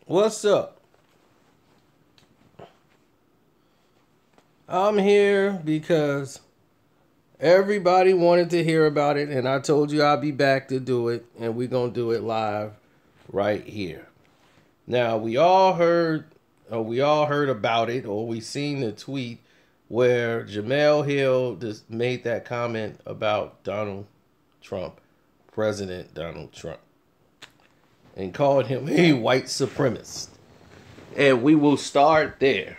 What's up? I'm here because everybody wanted to hear about it, and I told you I'll be back to do it, and we're going to do it live right here. Now, we all heard about it, or we seen the tweet where Jemel Hill just made that comment about Donald Trump, President Donald Trump, and called him a white supremacist. And we will start there.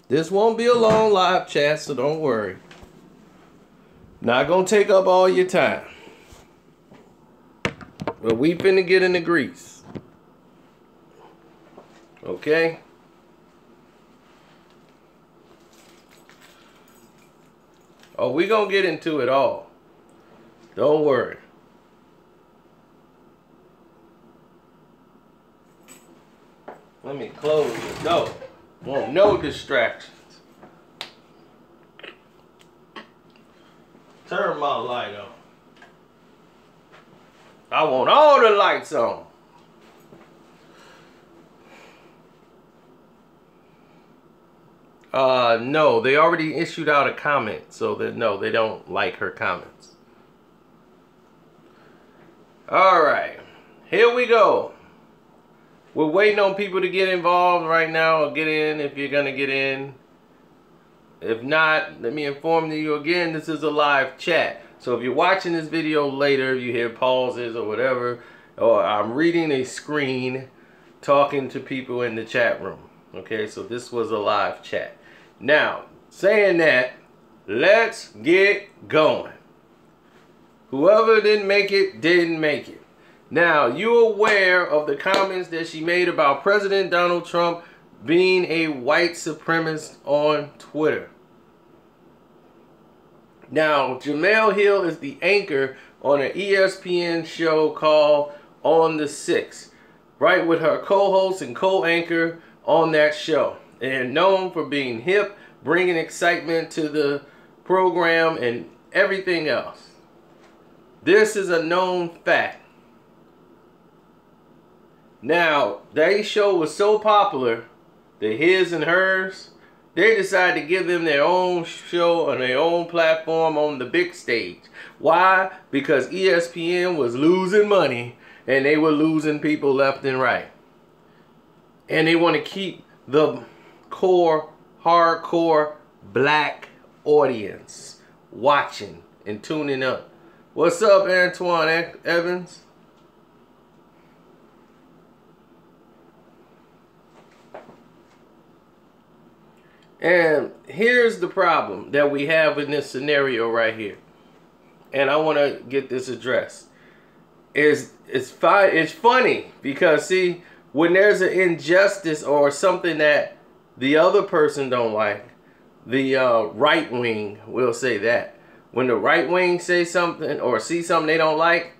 This won't be a long live chat, so don't worry. Not gonna take up all your time. But we finna get in the grease. Okay? Oh, we gonna get into it all. Don't worry. Let me close the door. Want no distractions. Turn my light on. I want all the lights on. No, they already issued out a comment, so that no, they don't like her comments. All right, here we go. We're waiting on people to get involved right now, or get in if you're gonna get in. If not, let me inform you again, this is a live chat. So if you're watching this video later, you hear pauses or whatever, or I'm reading a screen, talking to people in the chat room. Okay, so this was a live chat. Now, saying that, let's get going. Whoever didn't make it, didn't make it. Now, you're aware of the comments that she made about President Donald Trump being a white supremacist on Twitter. Now, Jemel Hill is the anchor on an ESPN show called On the 6th, right, with her co-host and co-anchor on that show. And known for being hip, bringing excitement to the program and everything else. This is a known fact. Now, that show was so popular, the His and Hers, they decided to give them their own show on their own platform on the big stage. Why? Because ESPN was losing money and they were losing people left and right. And they want to keep the core, hardcore black audience watching and tuning up. What's up, Antoine Evans? And here's the problem that we have in this scenario right here. And I want to get this addressed. It's funny because, see, when there's an injustice or something that the other person don't like, the right wing will say that. When the right wing say something or see something they don't like,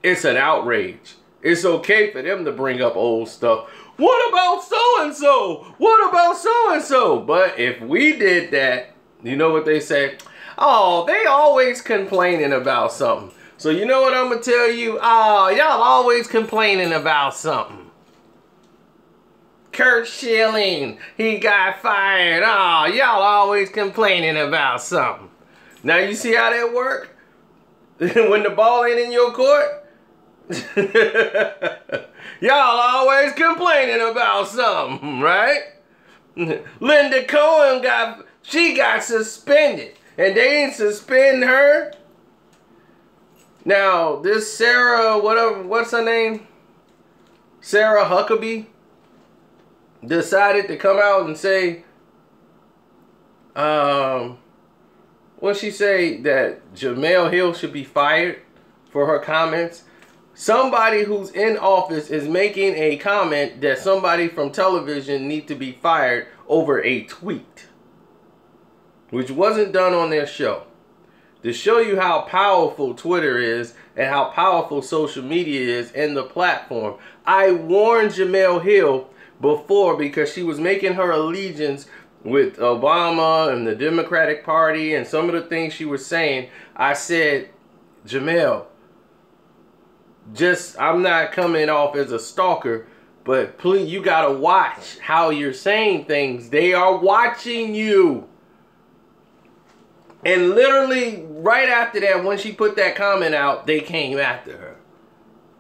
it's an outrage. It's okay for them to bring up old stuff. What about so-and-so? What about so-and-so? But if we did that, you know what they say? Oh, they always complaining about something. So you know what I'm going to tell you? Oh, y'all always complaining about something. Kurt Schilling, he got fired. Oh, y'all always complaining about something. Now you see how that work? When the ball ain't in your court? Y'all always complaining about something, right? Linda Cohen got suspended, and they ain't suspend her. Now this Sarah, what's her name? Sarah Huckabee decided to come out and say, what she say, that Jemel Hill should be fired for her comments. Somebody who's in office is making a comment that somebody from television need to be fired over a tweet, which wasn't done on their show. To show you how powerful Twitter is and how powerful social media is and the platform. I warned Jemel Hill before because she was making her allegiance with Obama and the Democratic Party and some of the things she was saying. I said, Jemel, I'm not coming off as a stalker, but please, you gotta watch how you're saying things. They are watching you. And literally right after that, when she put that comment out, they came after her.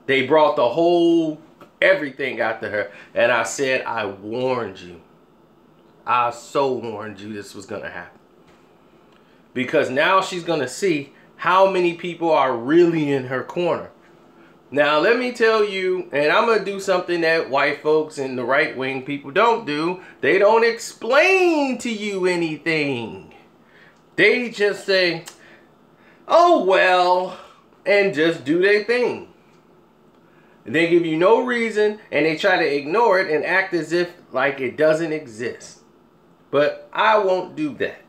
They brought the whole everything after her. And I said, I warned you. I so warned you this was gonna happen. Because now she's gonna see how many people are really in her corner. Now, let me tell you, and I'm going to do something that white folks and the right-wing people don't do. They don't explain to you anything. They just say, oh, well, and just do their thing. They give you no reason, and they try to ignore it and act as if like it doesn't exist. But I won't do that.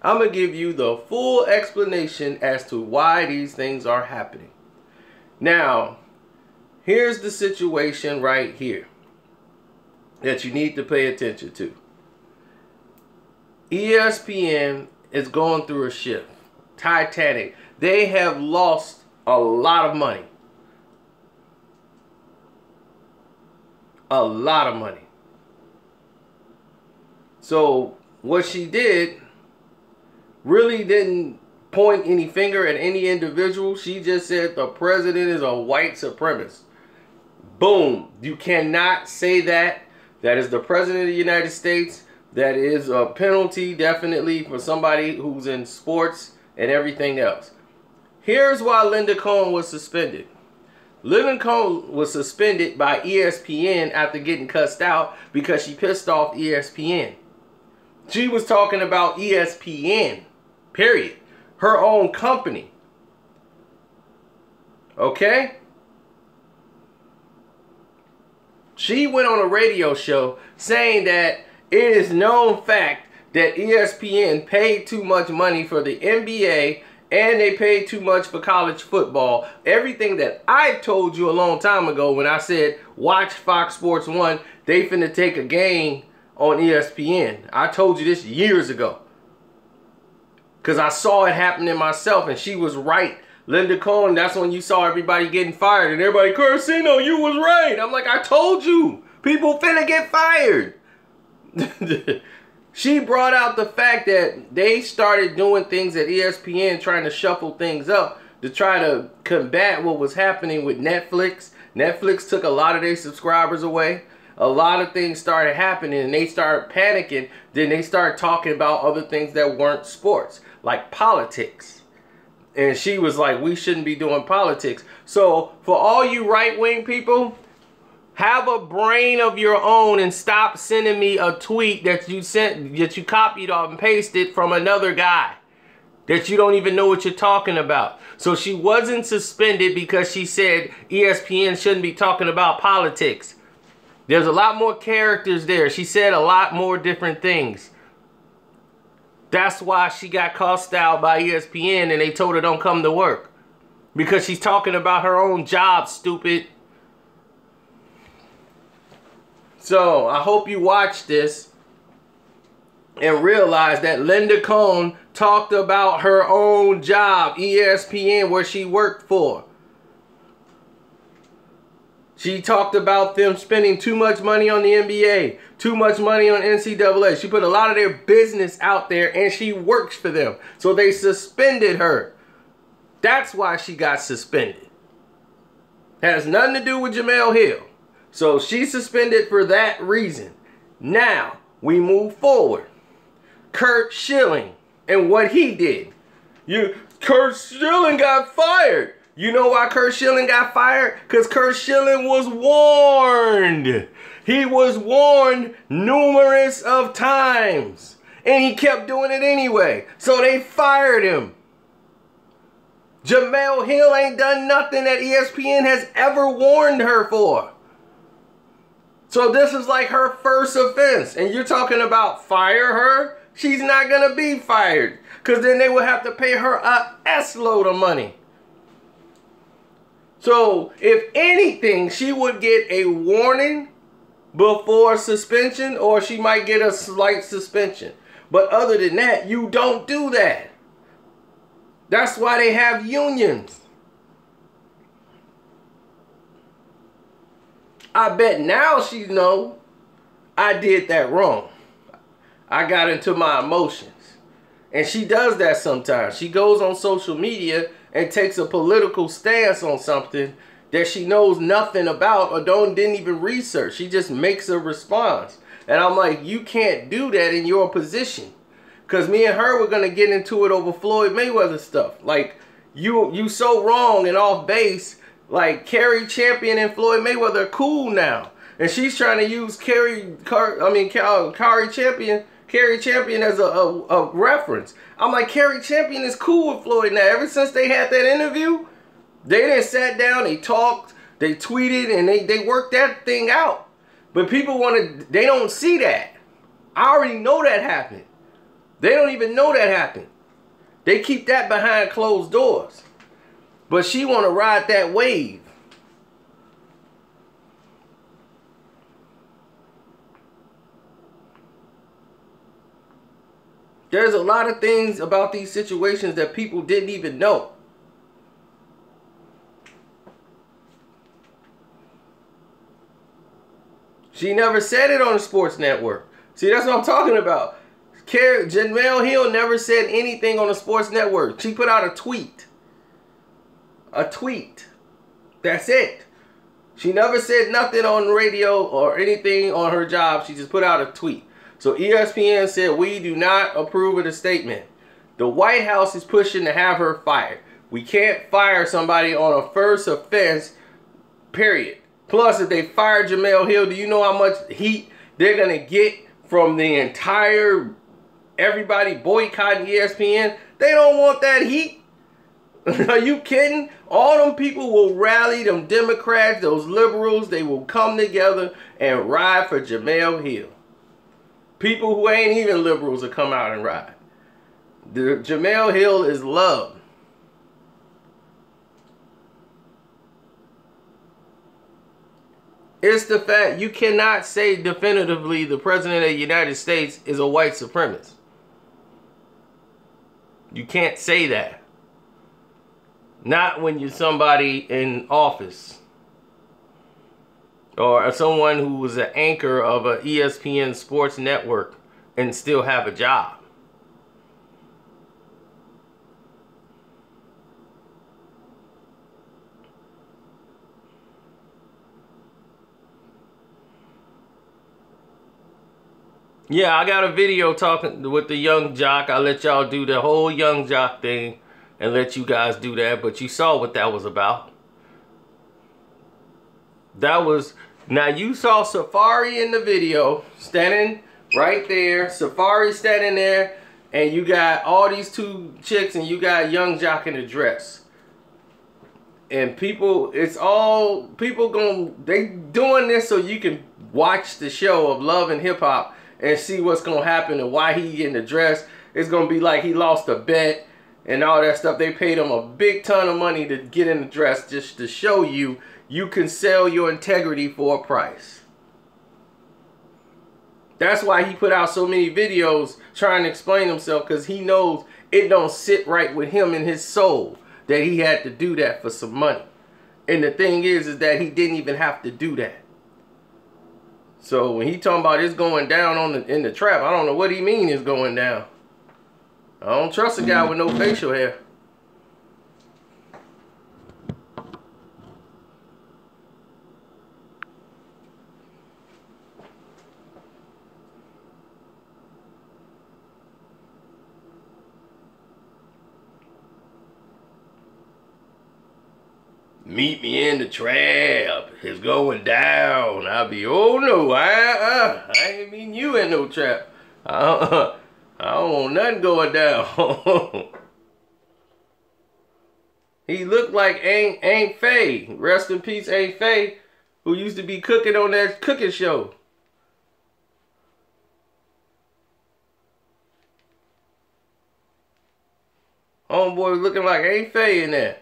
I'm going to give you the full explanation as to why these things are happening. Now, here's the situation right here that you need to pay attention to. ESPN is going through a shift. Titanic. They have lost a lot of money. A lot of money. So what she did really didn't point any finger at any individual. She just said the president is a white supremacist. Boom. You cannot say that. That is the president of the United States. That is a penalty definitely for somebody who's in sports and everything else. Here's why Linda Cohn was suspended. Linda Cohn was suspended by ESPN after getting cussed out because she pissed off ESPN. She was talking about ESPN, period. Her own company. Okay? She went on a radio show saying that it is known fact that ESPN paid too much money for the NBA and they paid too much for college football. Everything that I told you a long time ago when I said watch Fox Sports 1, they finna take a game on ESPN. I told you this years ago. Because I saw it happening myself and she was right. Linda Cohn, that's when you saw everybody getting fired and everybody, Karceno, you was right. I'm like, I told you. People finna get fired. She brought out the fact that they started doing things at ESPN, trying to shuffle things up to try to combat what was happening with Netflix. Netflix took a lot of their subscribers away. A lot of things started happening and they started panicking. Then they started talking about other things that weren't sports, like politics. And she was like, we shouldn't be doing politics. So for all you right-wing people, have a brain of your own and stop sending me a tweet that you copied off and pasted from another guy that you don't even know what you're talking about. So she wasn't suspended because she said ESPN shouldn't be talking about politics. There's a lot more characters there. She said a lot more different things. That's why she got cussed out by ESPN and they told her don't come to work. Because she's talking about her own job, stupid. So, I hope you watch this and realize that Linda Cohn talked about her own job, ESPN, where she worked for. She talked about them spending too much money on the NBA, too much money on NCAA. She put a lot of their business out there and she works for them. So they suspended her. That's why she got suspended. Has nothing to do with Jemel Hill. So she's suspended for that reason. Now, we move forward. Curt Schilling and what he did. Curt Schilling got fired. You know why Curt Schilling got fired? Because Curt Schilling was warned. He was warned numerous of times. And he kept doing it anyway. So they fired him. Jemel Hill ain't done nothing that ESPN has ever warned her for. So this is like her first offense. And you're talking about fire her? She's not going to be fired. Because then they would have to pay her a S-load of money. So, if anything, she would get a warning before suspension, or she might get a slight suspension. But other than that, you don't do that. That's why they have unions. I bet now she know I did that wrong. I got into my emotions. And she does that sometimes. She goes on social media and takes a political stance on something that she knows nothing about or didn't even research. She just makes a response. And I'm like, you can't do that in your position. Because me and her were going to get into it over Floyd Mayweather stuff. Like, you so wrong and off base. Like, Kerry Champion and Floyd Mayweather are cool now. And she's trying to use Kerry Champion as a reference. I'm like, Kerry Champion is cool with Floyd now. Ever since they had that interview, they done sat down, they talked, they tweeted, and they worked that thing out. But people they don't see that. I already know that happened. They don't even know that happened. They keep that behind closed doors. But she want to ride that wave. There's a lot of things about these situations that people didn't even know. She never said it on the sports network. See, that's what I'm talking about. Jemel Hill never said anything on the sports network. She put out a tweet. A tweet. That's it. She never said nothing on the radio or anything on her job. She just put out a tweet. So ESPN said, we do not approve of the statement. The White House is pushing to have her fired. We can't fire somebody on a first offense, period. Plus, if they fire Jemel Hill, do you know how much heat they're going to get from the entire, everybody boycotting ESPN? They don't want that heat. Are you kidding? All them people will rally, them Democrats, those liberals, they will come together and ride for Jemel Hill. People who ain't even liberals will come out and ride. Jemel Hill is loved. It's the fact you cannot say definitively the President of the United States is a white supremacist. You can't say that. Not when you're somebody in office. Or someone who was an anchor of an ESPN sports network and still have a job. Yeah, I got a video talking with the young jock. I'll let y'all do the whole young jock thing and let you guys do that. But you saw what that was about. That was... Now, you saw Safari in the video, standing right there. Safari standing there, and you got all these two chicks, and you got young jock in a dress. And people, it's all, people they doing this so you can watch the show of Love and Hip Hop and see what's going to happen and why he in the dress. It's going to be like he lost a bet and all that stuff. They paid him a big ton of money to get in the dress just to show you can sell your integrity for a price. That's why he put out so many videos trying to explain himself, because he knows it don't sit right with him in his soul that he had to do that for some money. And the thing is that he didn't even have to do that. So when he talking about it's going down in the trap, I don't know what he mean is going down. I don't trust a guy with no facial hair. Meet me in the trap. It's going down. I'll be, oh no, I ain't mean you in no trap. I don't want nothing going down. He looked like Aunt Faye. Rest in peace, Aunt Faye, who used to be cooking on that cooking show. Homeboy was looking like Aunt Faye in there.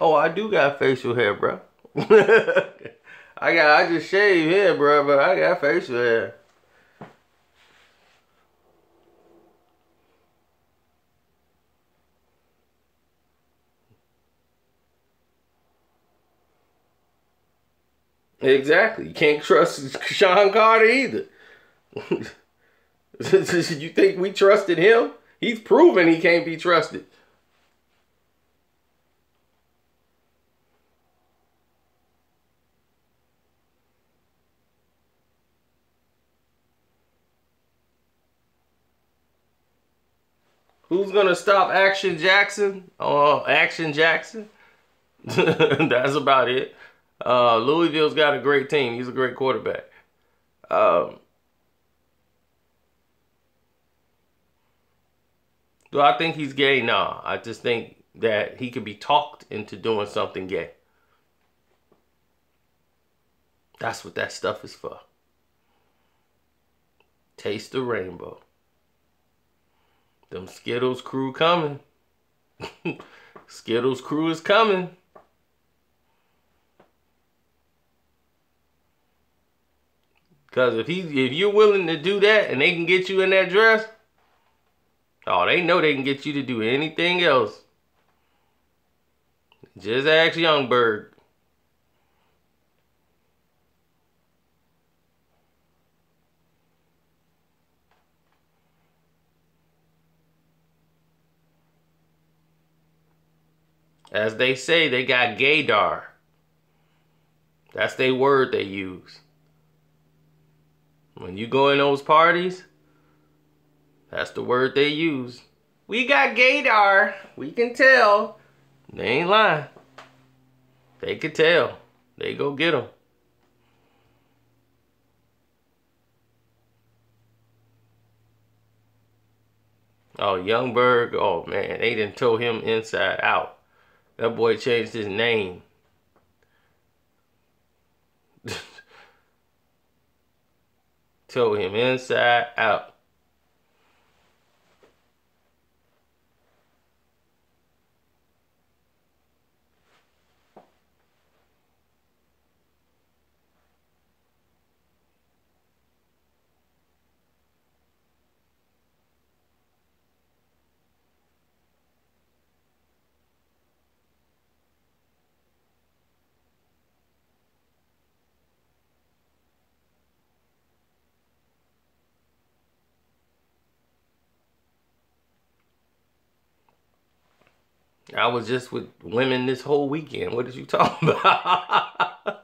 Oh, I do got facial hair, bro. I just shaved hair, bro, but I got facial hair. Exactly. You can't trust Sean Carter either. You think we trusted him? He's proven he can't be trusted. Who's gonna stop Action Jackson? Action Jackson. That's about it. Louisville's got a great team. He's a great quarterback. Um, do I think he's gay? Nah. I just think that he could be talked into doing something gay. That's what that stuff is for. Taste the rainbow. Them Skittles crew coming. Skittles crew is coming. Because if you're willing to do that and they can get you in that dress, oh, they know they can get you to do anything else. Just ask Youngberg. As they say, they got gaydar. That's their word they use. When you go in those parties, that's the word they use. We got gaydar. We can tell. They ain't lying. They could tell. They go get them. Oh, Youngberg. Oh, man. They done told him inside out. That boy changed his name. Told him inside out. I was just with women this whole weekend. What did you talking about?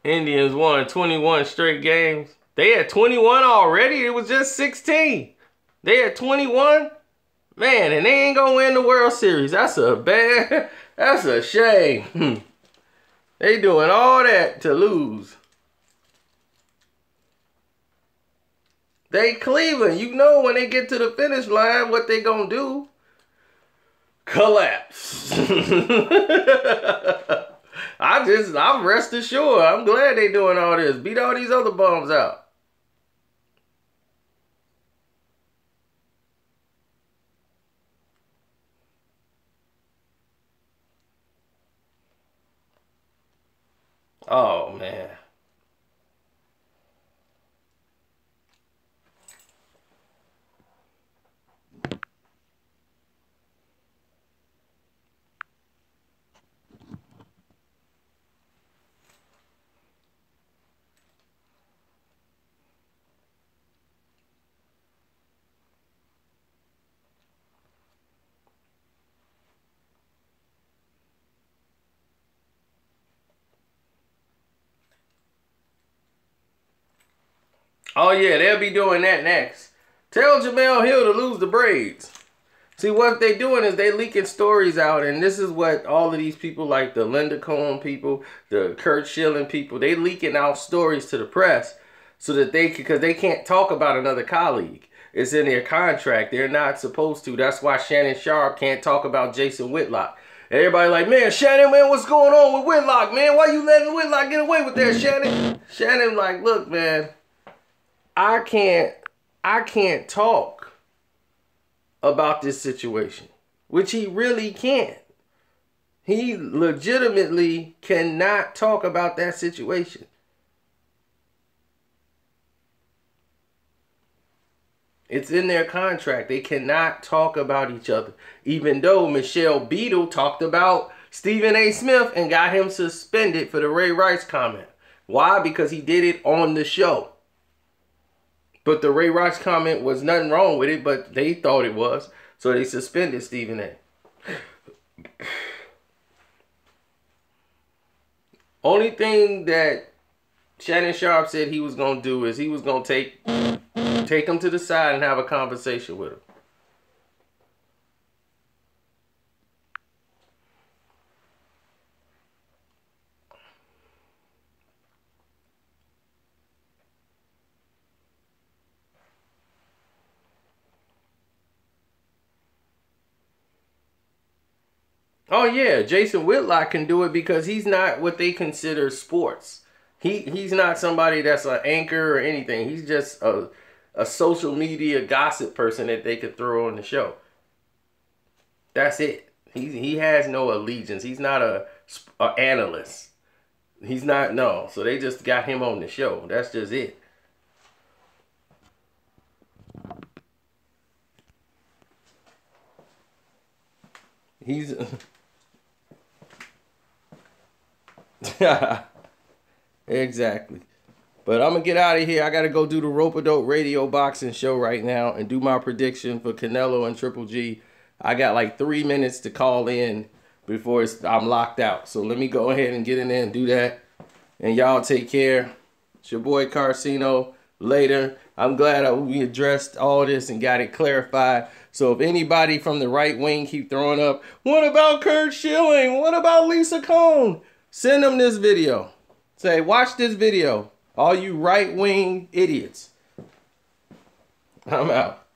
Indians won 21 straight games. They had 21 already. It was just 16. They had 21. Man, and they ain't gonna win the World Series. That's a shame. They doing all that to lose. They Cleveland. You know when they get to the finish line what they gonna do. Collapse. I'm rest assured. I'm glad they doing all this. Beat all these other bums out. Oh, man. Oh, yeah, they'll be doing that next. Tell Jemel Hill to lose the braids. See, what they doing is they leaking stories out, and this is what all of these people, like the Linda Cohn people, the Kurt Schilling people, they leaking out stories to the press so that because they can't talk about another colleague. It's in their contract. They're not supposed to. That's why Shannon Sharp can't talk about Jason Whitlock. Everybody like, man, Shannon, man, what's going on with Whitlock, man? Why you letting Whitlock get away with that, Shannon? Shannon like, look, man, I can't talk about this situation, which he really can't. He legitimately cannot talk about that situation. It's in their contract. They cannot talk about each other. Even though Michelle Beadle talked about Stephen A. Smith and got him suspended for the Ray Rice comment. Why? Because he did it on the show. But the Ray Rice comment was nothing wrong with it, but they thought it was. So they suspended Stephen A. Only thing that Shannon Sharpe said he was going to do is he was going to take him to the side and have a conversation with him. Oh yeah, Jason Whitlock can do it because he's not what they consider sports. He's not somebody that's an anchor or anything. He's just a social media gossip person that they could throw on the show. That's it. He has no allegiance. He's not a analyst. He's not, no. So they just got him on the show. That's just it. He's exactly. But I'm going to get out of here. I got to go do the Rope-A-Dope radio boxing show right now and do my prediction for Canelo and Triple G. I got like 3 minutes to call in before I'm locked out. So let me go ahead and get in there and do that. And y'all take care. It's your boy Karceno. Later. I'm glad we addressed all this and got it clarified. So if anybody from the right wing keep throwing up, what about Kurt Schilling? What about Lisa Cohn? Send them this video. Say, watch this video. All you right wing idiots. I'm out.